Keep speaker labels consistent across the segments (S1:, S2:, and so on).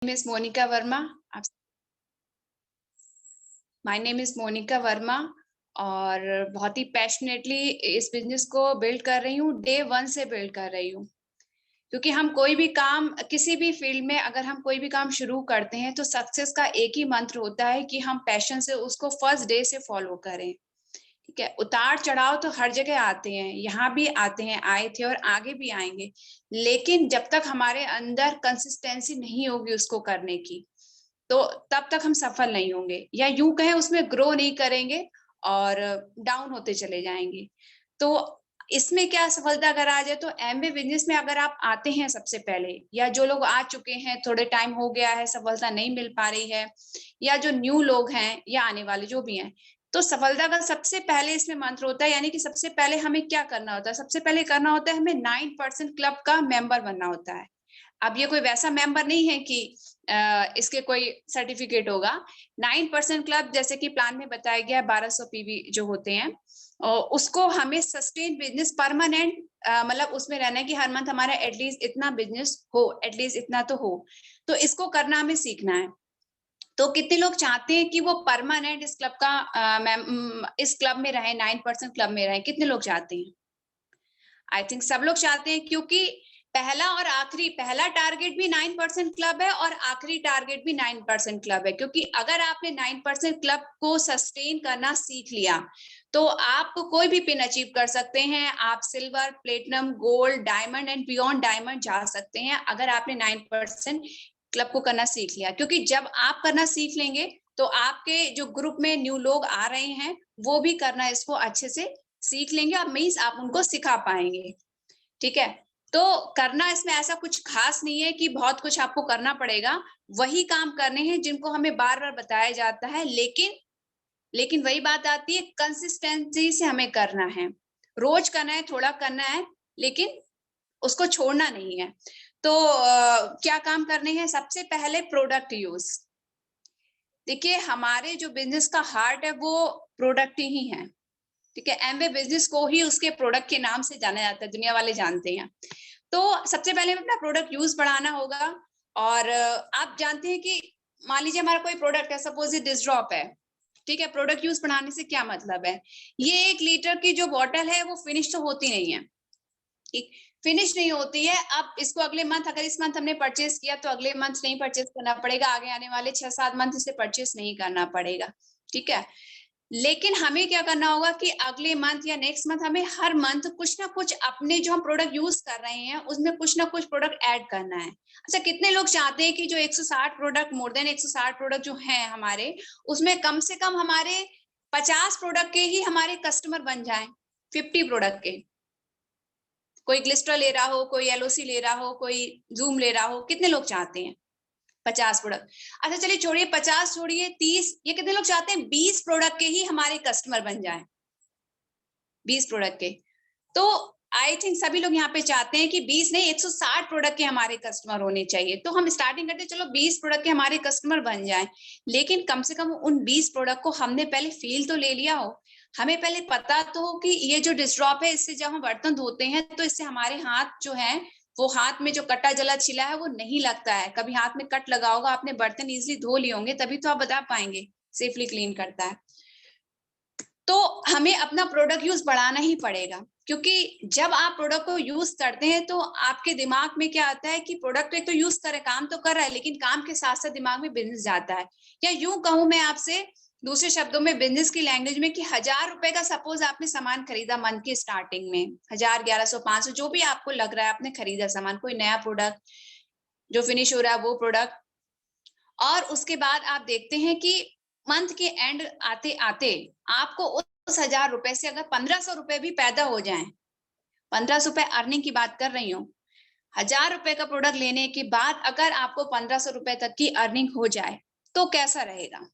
S1: is Monica Verma. My name is Monica Verma और बहुत ही पैशनेटली इस बिजनेस को बिल्ड कर रही हूँ। डे वन से बिल्ड कर रही हूँ, क्योंकि हम कोई भी काम किसी भी फील्ड में अगर हम कोई भी काम शुरू करते हैं तो सक्सेस का एक ही मंत्र होता है कि हम पैशन से उसको फर्स्ट डे से फॉलो करें। ठीक है, उतार चढ़ाव तो हर जगह आते हैं, यहाँ भी आते हैं, आए थे और आगे भी आएंगे, लेकिन जब तक हमारे अंदर कंसिस्टेंसी नहीं होगी उसको करने की तो तब तक हम सफल नहीं होंगे, या यूं कहें उसमें ग्रो नहीं करेंगे और डाउन होते चले जाएंगे। तो इसमें क्या सफलता अगर आ जाए तो एमवे बिजनेस में अगर आप आते हैं सबसे पहले, या जो लोग आ चुके हैं थोड़े टाइम हो गया है सफलता नहीं मिल पा रही है, या जो न्यू लोग हैं या आने वाले जो भी हैं, तो सफलता का सबसे पहले इसमें मंत्र होता है, यानी कि सबसे पहले हमें क्या करना होता है, सबसे पहले करना होता है हमें 9% क्लब का मेंबर बनना होता है। अब ये कोई वैसा मेंबर नहीं है कि इसके कोई सर्टिफिकेट होगा। 9% क्लब जैसे कि प्लान में बताया गया 1200 पीवी जो होते हैं, उसको हमें सस्टेन बिजनेस परमानेंट मतलब उसमें रहना है कि हर मंथ हमारा एटलीस्ट इतना बिजनेस हो, एटलीस्ट इतना तो हो। तो इसको करना हमें सीखना है। तो कितने लोग चाहते हैं कि वो परमानेंट इस क्लब का इस क्लब में रहे, 9% क्लब में रहे? कितने लोग चाहते हैं? आई थिंक सब लोग चाहते हैं, क्योंकि पहला टारगेट भी 9% क्लब है और आखिरी टारगेट भी 9% क्लब है। क्योंकि अगर आपने 9% क्लब को सस्टेन करना सीख लिया तो आप कोई भी पिन अचीव कर सकते हैं। आप silver, platinum, gold, diamond and beyond diamond जा सकते हैं अगर आपने 9% क्लब को करना सीख लिया। क्योंकि जब आप करना सीख लेंगे तो आपके जो ग्रुप में न्यू लोग आ रहे हैं वो भी करना इसको अच्छे से सीख लेंगे और मीन्स आप उनको सिखा पाएंगे। ठीक है, तो करना इसमें ऐसा कुछ खास नहीं है कि बहुत कुछ आपको करना पड़ेगा। वही काम करने हैं जिनको हमें बार बार बताया जाता है, लेकिन वही बात आती है, कंसिस्टेंसी से हमें करना है। रोज करना है, थोड़ा करना है, लेकिन उसको छोड़ना नहीं है। तो क्या काम करने हैं? सबसे पहले प्रोडक्ट यूज। देखिए, हमारे जो बिजनेस का हार्ट है वो प्रोडक्ट ही है। ठीक है, एमवे बिजनेस को ही उसके प्रोडक्ट के नाम से जाना जाता है, दुनिया वाले जानते हैं। तो सबसे पहले हमें अपना प्रोडक्ट यूज बढ़ाना होगा। और आप जानते हैं कि मान लीजिए हमारा कोई प्रोडक्ट है, सपोज ये डिसड्रॉप है। ठीक है, प्रोडक्ट यूज बढ़ाने से क्या मतलब है? ये 1 लीटर की जो बॉटल है वो फिनिश तो होती नहीं है। ठीक, फिनिश नहीं होती है। अब इसको अगले मंथ, अगर इस मंथ हमने परचेस किया तो अगले मंथ नहीं परचेस करना पड़ेगा, आगे आने वाले 6-7 मंथ इसे परचेस नहीं करना पड़ेगा। ठीक है, लेकिन हमें क्या करना होगा कि अगले मंथ या नेक्स्ट मंथ हमें हर मंथ कुछ ना कुछ अपने जो हम प्रोडक्ट यूज कर रहे हैं उसमें कुछ ना कुछ प्रोडक्ट ऐड करना है। अच्छा, कितने लोग चाहते हैं कि जो 160 प्रोडक्ट, मोर देन 160 प्रोडक्ट जो हैं हमारे, उसमें कम से कम हमारे 50 प्रोडक्ट के ही हमारे कस्टमर बन जाएं, 50 प्रोडक्ट के। कोई ग्लिस्ट्रा ले रहा हो, कोई एलओसी ले रहा हो, कोई जूम ले रहा हो, कितने लोग चाहते हैं 50 प्रोडक्ट? अच्छा चलिए छोड़िए 50, छोड़िए 30, ये कितने लोग चाहते हैं 20 प्रोडक्ट के ही हमारे कस्टमर बन जाएं, 20 प्रोडक्ट के। तो आई थिंक सभी लोग यहाँ पे चाहते हैं कि 20 नहीं, 160 प्रोडक्ट के हमारे कस्टमर होने चाहिए। तो हम स्टार्टिंग करते हैं, चलो 20 प्रोडक्ट के हमारे कस्टमर बन जाएं, लेकिन कम से कम उन 20 प्रोडक्ट को हमने पहले फील तो ले लिया हो। हमें पहले पता तो हो कि ये जो डिस्ड्रॉप है, इससे जब हम बर्तन धोते हैं तो इससे हमारे हाथ जो है, वो हाथ में जो कटा जला छिला है वो नहीं लगता है। कभी हाथ में कट लगा होगा, आपने बर्तन इजिली धो लिए होंगे, तभी तो आप बता पाएंगे सेफली क्लीन करता है। तो हमें अपना प्रोडक्ट यूज बढ़ाना ही पड़ेगा, क्योंकि जब आप प्रोडक्ट को यूज करते हैं तो आपके दिमाग में क्या आता है कि प्रोडक्ट एक तो यूज करे, काम तो कर रहा है, लेकिन काम के साथ साथ दिमाग में बिजनेस जाता है। या यूं कहूं मैं आपसे दूसरे शब्दों में, बिजनेस की लैंग्वेज में, कि 1000 रुपए का सपोज आपने सामान खरीदा मंथ की स्टार्टिंग में, 1000, 1100, 500 जो भी आपको लग रहा है, आपने खरीदा सामान, कोई नया प्रोडक्ट जो फिनिश हो रहा है वो प्रोडक्ट, और उसके बाद आप देखते हैं कि मंथ के एंड आते आते आपको उस 1000 रुपए से अगर 1500 रुपए भी पैदा हो जाएं, 1500 रुपए अर्निंग की बात कर रही हूँ, 1000 रुपए का प्रोडक्ट लेने के बाद अगर आपको 1500 रुपए तक की अर्निंग हो जाए तो कैसा रहेगा?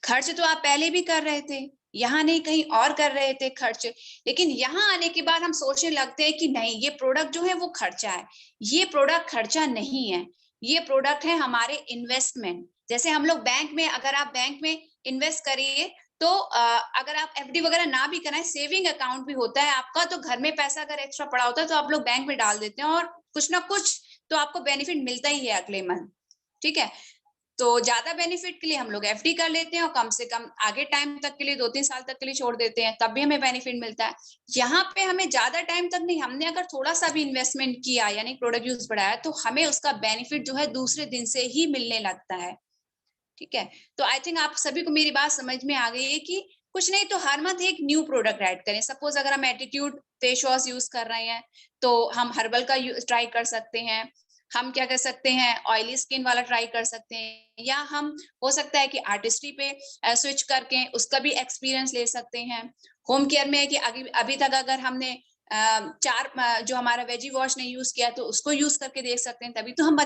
S1: खर्च तो आप पहले भी कर रहे थे, यहाँ नहीं कहीं और कर रहे थे खर्च, लेकिन यहाँ आने के बाद हम सोचने लगते हैं कि नहीं, ये प्रोडक्ट जो है वो खर्चा है। ये प्रोडक्ट खर्चा नहीं है, ये प्रोडक्ट है हमारे इन्वेस्टमेंट। जैसे हम लोग बैंक में, अगर आप बैंक में इन्वेस्ट करिए तो अगर आप एफडी वगैरह ना भी कराएं, सेविंग अकाउंट भी होता है आपका, तो घर में पैसा अगर एक्स्ट्रा पड़ा होता है तो आप लोग बैंक में डाल देते हैं और कुछ ना कुछ तो आपको बेनिफिट मिलता ही है अगले मंथ, ठीक है। तो ज्यादा बेनिफिट के लिए हम लोग एफडी कर लेते हैं और कम से कम आगे टाइम तक के लिए 2-3 साल तक के लिए छोड़ देते हैं, तब भी हमें बेनिफिट मिलता है। यहाँ पे हमें ज्यादा टाइम तक नहीं, हमने अगर थोड़ा सा भी इन्वेस्टमेंट किया यानी प्रोडक्ट यूज बढ़ाया तो हमें उसका बेनिफिट जो है दूसरे दिन से ही मिलने लगता है, ठीक है। तो आई थिंक आप सभी को मेरी बात समझ में आ गई है कि कुछ नहीं तो हर मंथ एक न्यू प्रोडक्ट ऐड करें। सपोज अगर हम एटीट्यूड फेस वॉश यूज कर रहे हैं तो हम हर्बल का ट्राई कर सकते हैं। हम क्या कर सकते हैं, ऑयली स्किन वाला ट्राई कर सकते हैं, या हम हो सकता है कि आर्टिस्ट्री पे स्विच करके उसका भी एक्सपीरियंस ले सकते हैं। होम केयर में है कि अभी तक अगर हमने जो हमारा वेजी वॉश नहीं यूज किया तो उसको यूज करके देख सकते हैं, तभी तो हम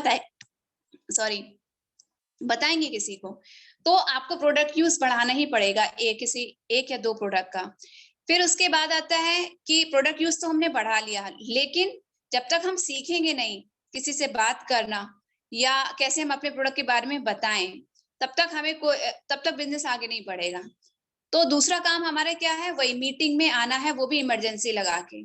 S1: बताएंगे किसी को। तो आपको प्रोडक्ट यूज बढ़ाना ही पड़ेगा, एक या दो प्रोडक्ट का। फिर उसके बाद आता है कि प्रोडक्ट यूज तो हमने बढ़ा लिया, लेकिन जब तक हम सीखेंगे नहीं किसी से बात करना या कैसे हम अपने प्रोडक्ट के बारे में बताएं, तब तक बिजनेस आगे नहीं बढ़ेगा। तो दूसरा काम हमारा क्या है, वही मीटिंग में आना है, वो भी इमरजेंसी लगा के,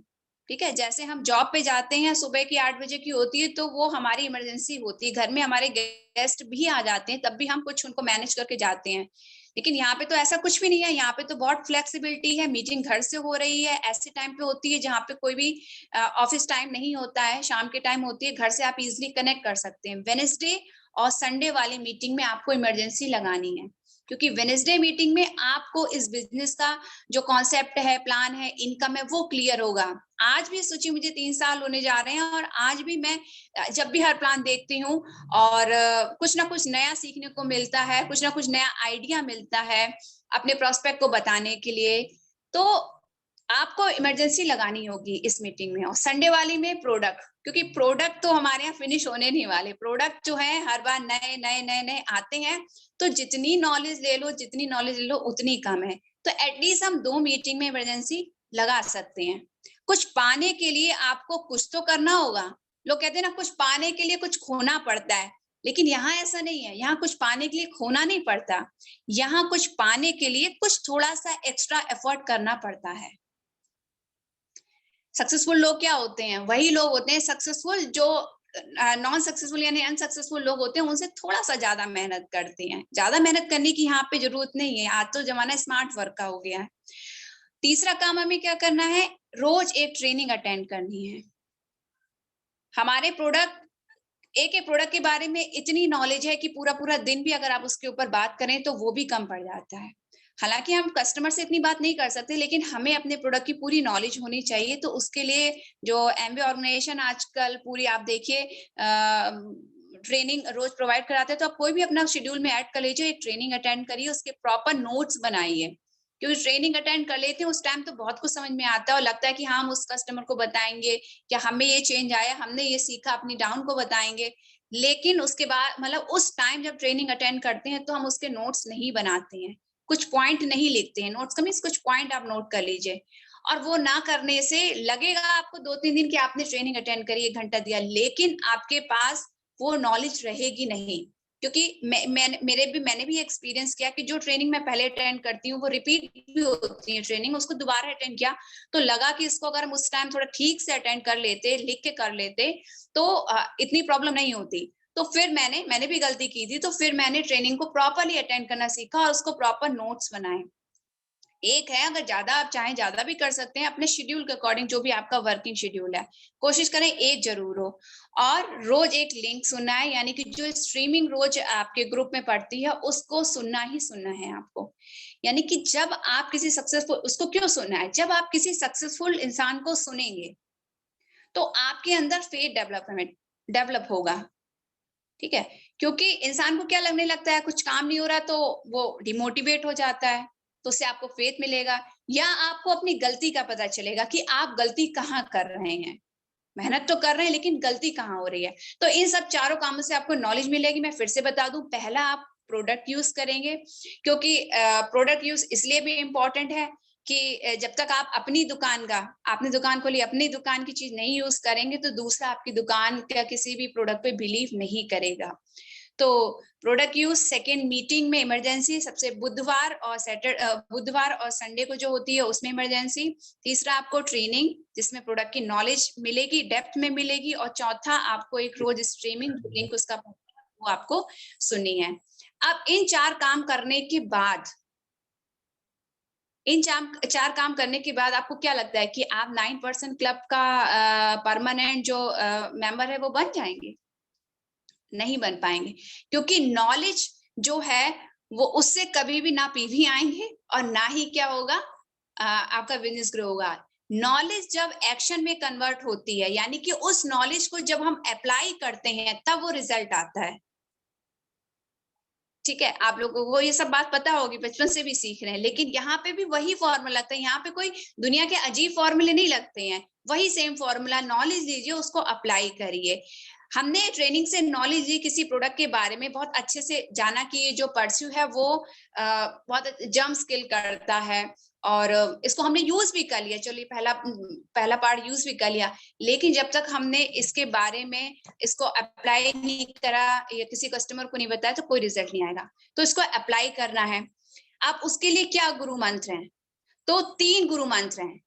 S1: ठीक है। जैसे हम जॉब पे जाते हैं, सुबह की 8 बजे की होती है तो वो हमारी इमरजेंसी होती है, घर में हमारे गेस्ट भी आ जाते हैं, तब भी हम कुछ उनको मैनेज करके जाते हैं। लेकिन यहाँ पे तो ऐसा कुछ भी नहीं है, यहाँ पे तो बहुत फ्लेक्सिबिलिटी है, मीटिंग घर से हो रही है, ऐसे टाइम पे होती है जहाँ पे कोई भी ऑफिस टाइम नहीं होता है, शाम के टाइम होती है, घर से आप इजिली कनेक्ट कर सकते हैं। वेडनेसडे और संडे वाली मीटिंग में आपको इमरजेंसी लगानी है, क्योंकि वेडनेसडे मीटिंग में आपको इस बिजनेस का जो कॉन्सेप्ट है, प्लान है, इनकम है, वो क्लियर होगा। आज भी सोचिए मुझे 3 साल होने जा रहे हैं और आज भी मैं जब भी हर प्लान देखती हूँ और कुछ ना कुछ नया सीखने को मिलता है, कुछ ना कुछ नया आइडिया मिलता है अपने प्रोस्पेक्ट को बताने के लिए। तो आपको इमरजेंसी लगानी होगी इस मीटिंग में। और संडे वाली में प्रोडक्ट, क्योंकि प्रोडक्ट तो हमारे यहाँ फिनिश होने नहीं वाले, प्रोडक्ट जो है हर बार नए नए नए नए आते हैं, तो जितनी नॉलेज ले लो उतनी कम है। तो एटलीस्ट हम 2 मीटिंग में इमरजेंसी लगा सकते हैं। कुछ पाने के लिए आपको कुछ तो करना होगा। लोग कहते हैं ना, कुछ पाने के लिए कुछ खोना पड़ता है, लेकिन यहाँ ऐसा नहीं है। यहाँ कुछ पाने के लिए खोना नहीं पड़ता, यहाँ कुछ पाने के लिए कुछ थोड़ा सा एक्स्ट्रा एफर्ट करना पड़ता है। सक्सेसफुल लोग क्या होते हैं, वही लोग होते हैं सक्सेसफुल जो नॉन सक्सेसफुल यानी अनसक्सेसफुल लोग होते हैं, उनसे थोड़ा सा ज्यादा मेहनत करते हैं। ज्यादा मेहनत करने की यहाँ पे जरूरत नहीं है, आज तो जमाना स्मार्ट वर्क का हो गया है। तीसरा काम हमें क्या करना है, रोज एक ट्रेनिंग अटेंड करनी है। हमारे एक एक प्रोडक्ट के बारे में इतनी नॉलेज है कि पूरा पूरा दिन भी अगर आप उसके ऊपर बात करें तो वो भी कम पड़ जाता है। हालांकि हम कस्टमर से इतनी बात नहीं कर सकते, लेकिन हमें अपने प्रोडक्ट की पूरी नॉलेज होनी चाहिए। तो उसके लिए जो एमबी ऑर्गेनाइजेशन आजकल पूरी आप देखिए ट्रेनिंग रोज प्रोवाइड कराते हैं, तो आप कोई भी अपना शेड्यूल में ऐड कर लीजिए, एक ट्रेनिंग अटेंड करिए, उसके प्रॉपर नोट्स बनाइए। क्योंकि ट्रेनिंग अटेंड कर लेते हैं उस टाइम तो बहुत कुछ समझ में आता है और लगता है कि हाँ, हम उस कस्टमर को बताएंगे कि हमें ये चेंज आया, हमने ये सीखा, अपनी डाउन को बताएंगे। लेकिन उसके बाद मतलब उस टाइम जब ट्रेनिंग अटेंड करते हैं तो हम उसके नोट्स नहीं बनाते हैं, कुछ पॉइंट नहीं लिखते हैं। नोट्स का मीन्स कुछ पॉइंट आप नोट कर लीजिए। और वो ना करने से लगेगा आपको 2-3 दिन कि आपने ट्रेनिंग अटेंड करी, 1 घंटा दिया, लेकिन आपके पास वो नॉलेज रहेगी नहीं। क्योंकि मैंने भी एक्सपीरियंस किया कि जो ट्रेनिंग मैं पहले अटेंड करती हूँ वो रिपीट भी होती है ट्रेनिंग, उसको दोबारा अटेंड किया तो लगा कि इसको अगर हम उस टाइम थोड़ा ठीक से अटेंड कर लेते, लिख के कर लेते, तो इतनी प्रॉब्लम नहीं होती। तो फिर मैंने भी गलती की थी, तो फिर मैंने ट्रेनिंग को प्रॉपरली अटेंड करना सीखा और उसको प्रॉपर नोट्स बनाए। एक है, अगर ज्यादा आप चाहें ज्यादा भी कर सकते हैं अपने शेड्यूल के अकॉर्डिंग, जो भी आपका वर्किंग शेड्यूल है, कोशिश करें एक जरूर हो। और रोज एक लिंक सुनना है, यानी कि जो स्ट्रीमिंग रोज आपके ग्रुप में पड़ती है उसको सुनना ही सुनना है आपको। यानी कि जब आप किसी सक्सेसफुल, उसको क्यों सुनना है, जब आप किसी सक्सेसफुल इंसान को सुनेंगे तो आपके अंदर फेथ डेवलप होगा, ठीक है। क्योंकि इंसान को क्या लगने लगता है, कुछ काम नहीं हो रहा तो वो डिमोटिवेट हो जाता है, तो उससे आपको फेथ मिलेगा, या आपको अपनी गलती का पता चलेगा कि आप गलती कहाँ कर रहे हैं। मेहनत तो कर रहे हैं लेकिन गलती कहाँ हो रही है। तो इन सब चारों कामों से आपको नॉलेज मिलेगी। मैं फिर से बता दूं, पहला आप प्रोडक्ट यूज करेंगे, क्योंकि प्रोडक्ट यूज इसलिए भी इम्पोर्टेंट है कि जब तक आप अपनी दुकान का, आपने दुकान खोली, अपनी दुकान की चीज नहीं यूज करेंगे तो दूसरा आपकी दुकान का किसी भी प्रोडक्ट पे बिलीव नहीं करेगा। तो प्रोडक्ट यूज सेकेंड मीटिंग में इमरजेंसी, सबसे बुधवार और संडे को जो होती है उसमें इमरजेंसी। तीसरा आपको ट्रेनिंग जिसमें प्रोडक्ट की नॉलेज मिलेगी, डेप्थ में मिलेगी। और चौथा आपको एक रोज स्ट्रीमिंग लिंक उसका वो आपको सुननी है। अब इन चार काम करने के बाद आपको क्या लगता है कि आप 9% क्लब का परमानेंट जो मेंबर है वो बन जाएंगे? नहीं बन पाएंगे, क्योंकि नॉलेज जो है वो उससे कभी भी ना पीवी आएंगे और ना ही क्या होगा, आपका बिजनेस ग्रो होगा। नॉलेज जब एक्शन में कन्वर्ट होती है, यानी कि उस नॉलेज को जब हम अप्लाई करते हैं तब वो रिजल्ट आता है। ठीक है, आप लोगों को ये सब बात पता होगी, बचपन से भी सीख रहे हैं, लेकिन यहाँ पे भी वही फॉर्मूला लगता है। यहाँ पे कोई दुनिया के अजीब फॉर्मूले नहीं लगते हैं, वही सेम फॉर्मूला। नॉलेज लीजिए, उसको अप्लाई करिए। हमने ट्रेनिंग से नॉलेज ली किसी प्रोडक्ट के बारे में, बहुत अच्छे से जाना कि ये जो परस्यू है वो बहुत जम स्किल करता है, और इसको हमने यूज भी कर लिया। चलिए पहला पार्ट यूज भी कर लिया, लेकिन जब तक हमने इसके बारे में इसको अप्लाई नहीं करा या किसी कस्टमर को नहीं बताया तो कोई रिजल्ट नहीं आएगा। तो इसको अप्लाई करना है। आप उसके लिए क्या गुरु मंत्र हैं? तो 3 गुरु मंत्र हैं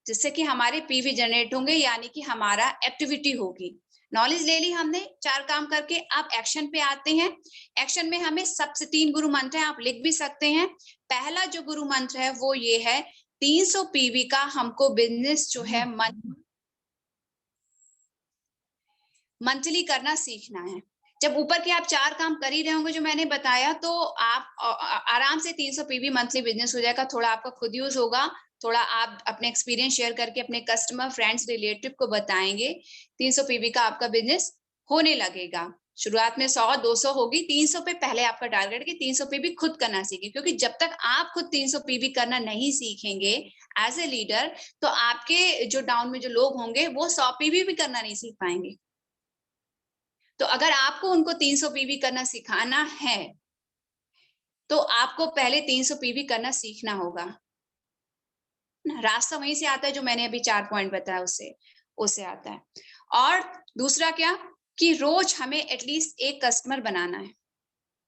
S1: जिससे कि हमारे पीवी जनरेट होंगे, यानी कि हमारा एक्टिविटी होगी। नॉलेज ले ली हमने 4 काम करके, आप एक्शन पे आते हैं। एक्शन में हमें सबसे 3 गुरु मंत्र हैं, आप लिख भी सकते हैं। पहला जो गुरु मंत्र है वो ये है, 300 पीवी का हमको बिजनेस जो है मंथली करना सीखना है। जब ऊपर के आप 4 काम कर ही रहे होंगे जो मैंने बताया, तो आप आराम से 300 पीवी मंथली बिजनेस हो जाएगा। थोड़ा आपका खुद यूज होगा, थोड़ा आप अपने एक्सपीरियंस शेयर करके अपने कस्टमर, फ्रेंड्स, रिलेटिव को बताएंगे, 300 पीवी का आपका बिजनेस होने लगेगा। शुरुआत में 100-200 होगी, 300 पे पहले आपका टारगेट कि 300 पीवी खुद करना सीखे, क्योंकि जब तक आप खुद 300 पीवी करना नहीं सीखेंगे एज ए लीडर, तो आपके जो डाउन में जो लोग होंगे वो 100 पीवी भी करना नहीं सीख पाएंगे। तो अगर आपको उनको 300 पीवी करना सिखाना है, तो आपको पहले 300 पीवी करना सीखना होगा। रास्ता वहीं से आता है, जो मैंने अभी 4 पॉइंट बताया उससे आता है। और दूसरा क्या, कि रोज हमें एटलीस्ट एक कस्टमर बनाना है।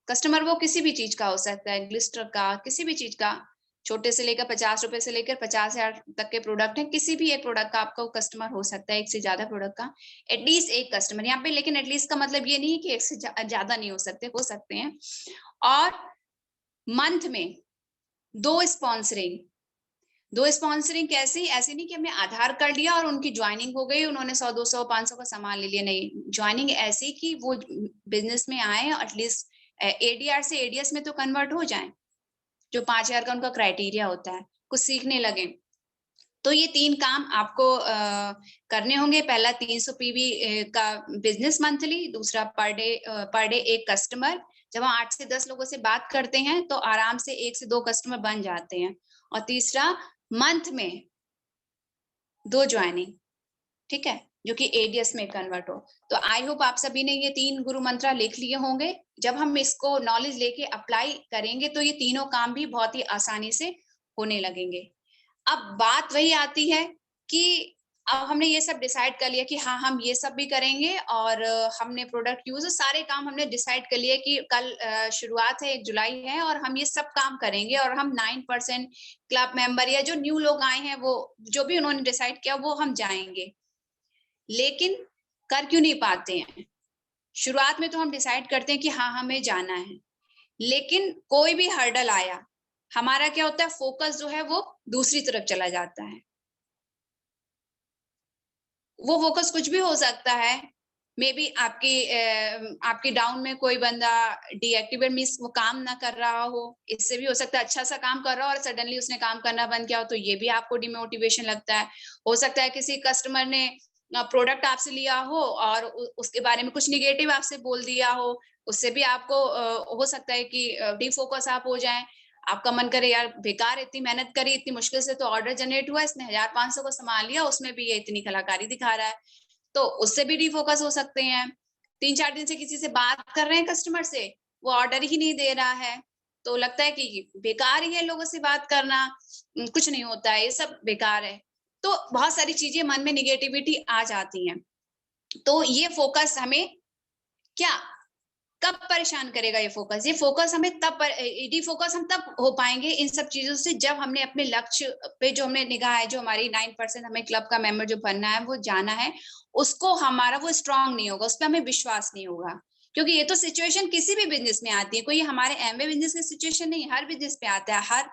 S1: कस्टमर वो किसी भी चीज का हो सकता है, ग्लिस्टर का, किसी भी चीज का, छोटे से लेकर 50 रुपए से लेकर 50,000 तक के प्रोडक्ट हैं, किसी भी एक प्रोडक्ट का आपका कस्टमर हो सकता है, एक से ज्यादा प्रोडक्ट का एटलीस्ट एक कस्टमर यहाँ पे। लेकिन एटलीस्ट का मतलब ये नहीं कि एक से ज्यादा नहीं हो सकते हैं। और मंथ में 2 स्पॉन्सरिंग कैसे? ऐसे नहीं कि हमने आधार कर लिया और उनकी ज्वाइनिंग हो गई, उन्होंने 100, 200, 500 का सामान ले लिया। नहीं, ज्वाइनिंग ऐसी कि वो बिजनेस में आए, एटलीस्ट एडीआर से एडीएस में तो कन्वर्ट हो जाए, जो 5,000 का उनका क्राइटेरिया होता है, कुछ सीखने लगे। तो ये 3 काम आपको करने होंगे। पहला 300 पीवी का बिजनेस मंथली, दूसरा पर डे एक कस्टमर। जब हम 8 से 10 लोगों से बात करते हैं तो आराम से 1 से 2 कस्टमर बन जाते हैं। और तीसरा, मंथ में 2 ज्वाइनिंग, ठीक है, जो कि एडीएस में कन्वर्ट हो। तो आई होप आप सभी ने ये 3 गुरु मंत्र लिख लिए होंगे। जब हम इसको नॉलेज लेके अप्लाई करेंगे तो ये तीनों काम भी बहुत ही आसानी से होने लगेंगे। अब बात वही आती है कि अब हमने ये सब डिसाइड कर लिया कि हाँ, हम ये सब भी करेंगे, और हमने प्रोडक्ट यूज, सारे काम हमने डिसाइड कर लिए कि कल शुरुआत है, 1 जुलाई है, और हम ये सब काम करेंगे, और हम 9% क्लब मेंबर या जो न्यू लोग आए हैं वो जो भी उन्होंने डिसाइड किया वो हम जाएंगे। लेकिन कर क्यों नहीं पाते हैं? शुरुआत में तो हम डिसाइड करते हैं कि हाँ, हमें जाना है, लेकिन कोई भी हर्डल आया, हमारा क्या होता है, फोकस जो है वो दूसरी तरफ चला जाता है। वो फोकस कुछ भी हो सकता है। मे बी आपकी डाउन में कोई बंदा डीएक्टिवेट मीन्स वो काम ना कर रहा हो, इससे भी हो सकता है अच्छा सा काम कर रहा हो और सडनली उसने काम करना बंद किया हो, तो ये भी आपको डिमोटिवेशन लगता है। हो सकता है किसी कस्टमर ने प्रोडक्ट आपसे लिया हो और उसके बारे में कुछ निगेटिव आपसे बोल दिया हो, उससे भी आपको हो सकता है कि डिफोकस आप हो जाए। आपका मन करे यार, बेकार इतनी मेहनत करी, इतनी मुश्किल से तो ऑर्डर जनरेट हुआ, इसने 1,500 को संभाल लिया, उसमें भी ये इतनी कलाकारी दिखा रहा है, तो उससे भी डिफोकस हो सकते हैं। 3-4 दिन से किसी से बात कर रहे हैं कस्टमर से, वो ऑर्डर ही नहीं दे रहा है, तो लगता है कि बेकार ही है लोगों से बात करना, कुछ नहीं होता है, ये सब बेकार है। तो बहुत सारी चीजें मन में निगेटिविटी आ जाती हैं। तो ये फोकस हमें क्या कब परेशान करेगा ये फोकस? ये फोकस हमें तब डिफोकस हम तब हो पाएंगे इन सब चीजों से जब हमने अपने लक्ष्य पे जो हमने निगाह है, जो हमारी 9% हमें क्लब का मेंबर जो बनना है वो जाना है, उसको हमारा वो स्ट्रांग नहीं होगा, उस पर हमें विश्वास नहीं होगा। क्योंकि ये तो सिचुएशन किसी भी बिजनेस में आती है, कोई हमारे एमवे बिजनेस की सिचुएशन नहीं, हर बिजनेस में आता है,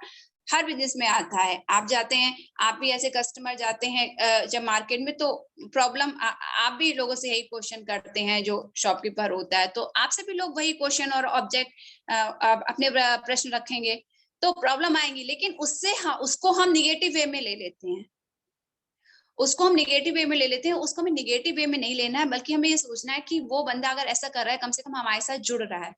S1: हर बिजनेस में आता है। आप जाते हैं, आप भी ऐसे कस्टमर जाते हैं जब मार्केट में, तो प्रॉब्लम आप भी लोगों से यही क्वेश्चन करते हैं जो शॉपकीपर होता है, तो आपसे भी लोग वही क्वेश्चन और ऑब्जेक्ट अपने प्रश्न रखेंगे, तो प्रॉब्लम आएंगी। लेकिन उससे उसको हम निगेटिव वे में ले लेते हैं, उसको हम निगेटिव वे में ले लेते हैं। उसको हमें निगेटिव वे में नहीं लेना है, बल्कि हमें ये सोचना है कि वो बंदा अगर ऐसा कर रहा है, कम से कम हमारे साथ जुड़ रहा है,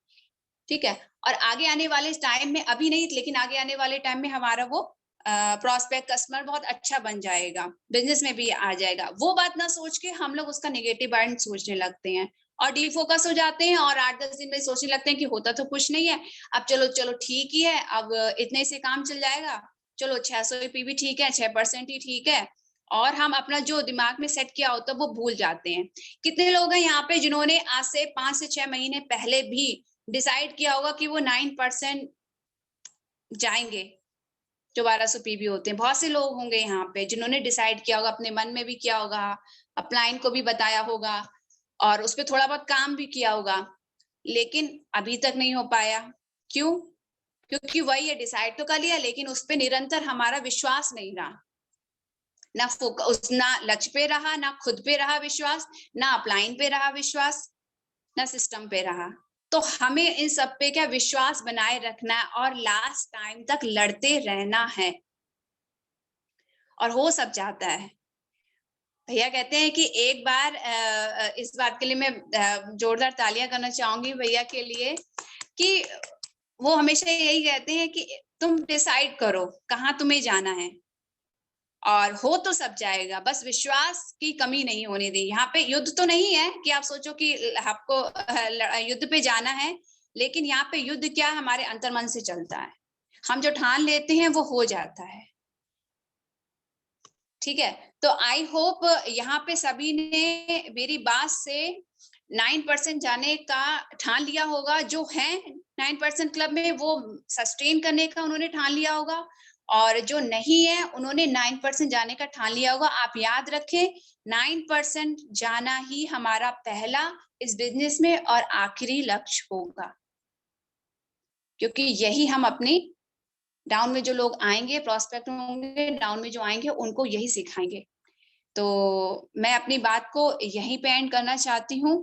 S1: ठीक है। और आगे आने वाले टाइम में, अभी नहीं लेकिन आगे आने वाले टाइम में हमारा वो प्रोस्पेक्ट कस्टमर बहुत अच्छा बन जाएगा, बिजनेस में भी आ जाएगा। वो बात ना सोच के हम लोग उसका नेगेटिव पॉइंट सोचने लगते हैं और डिफोकस हो जाते हैं, और 8-10 दिन में सोचने लगते हैं कि होता तो कुछ नहीं है, अब चलो चलो ठीक ही है, अब इतने से काम चल जाएगा, चलो 600 पी भी ठीक है, 6% ही ठीक है, और हम अपना जो दिमाग में सेट किया होता है वो भूल जाते हैं। कितने लोग हैं यहाँ पे जिन्होंने आज से 5 से 6 महीने पहले भी डिसाइड किया होगा कि वो 9% जाएंगे, जो 1200 पीबी होते हैं। बहुत से लोग होंगे यहाँ पे जिन्होंने डिसाइड किया होगा, अपने मन में भी किया होगा, अपलाइन को भी बताया होगा, और उस पर थोड़ा बहुत काम भी किया होगा, लेकिन अभी तक नहीं हो पाया। क्यों? क्योंकि वही है, डिसाइड तो कर लिया, लेकिन उस पर निरंतर हमारा विश्वास नहीं रहा, ना फोकस, ना लक्ष्य पे रहा, ना खुद पे रहा विश्वास, ना अपलाइन पे रहा विश्वास, ना सिस्टम पे रहा। तो हमें इन सब पे क्या विश्वास बनाए रखना है और लास्ट टाइम तक लड़ते रहना है, और हो सब चाहता है। भैया कहते हैं कि एक बार इस बात के लिए मैं जोरदार तालियां करना चाहूंगी भैया के लिए, कि वो हमेशा यही कहते हैं कि तुम डिसाइड करो कहाँ तुम्हें जाना है, और हो तो सब जाएगा, बस विश्वास की कमी नहीं होने दी। यहाँ पे युद्ध तो नहीं है कि आप सोचो कि आपको युद्ध पे जाना है, लेकिन यहाँ पे युद्ध क्या हमारे अंतर्मन से चलता है, हम जो ठान लेते हैं वो हो जाता है, ठीक है। तो आई होप यहाँ पे सभी ने मेरी बात से 9% जाने का ठान लिया होगा, जो है 9% क्लब में वो सस्टेन करने का उन्होंने ठान लिया होगा, और जो नहीं है उन्होंने 9% जाने का ठान लिया होगा। आप याद रखें, 9% जाना ही हमारा पहला इस बिजनेस में और आखिरी लक्ष्य होगा, क्योंकि यही हम अपनी डाउन में जो लोग आएंगे, प्रोस्पेक्ट होंगे, डाउन में जो आएंगे, उनको यही सिखाएंगे। तो मैं अपनी बात को यहीं पे एंड करना चाहती हूँ।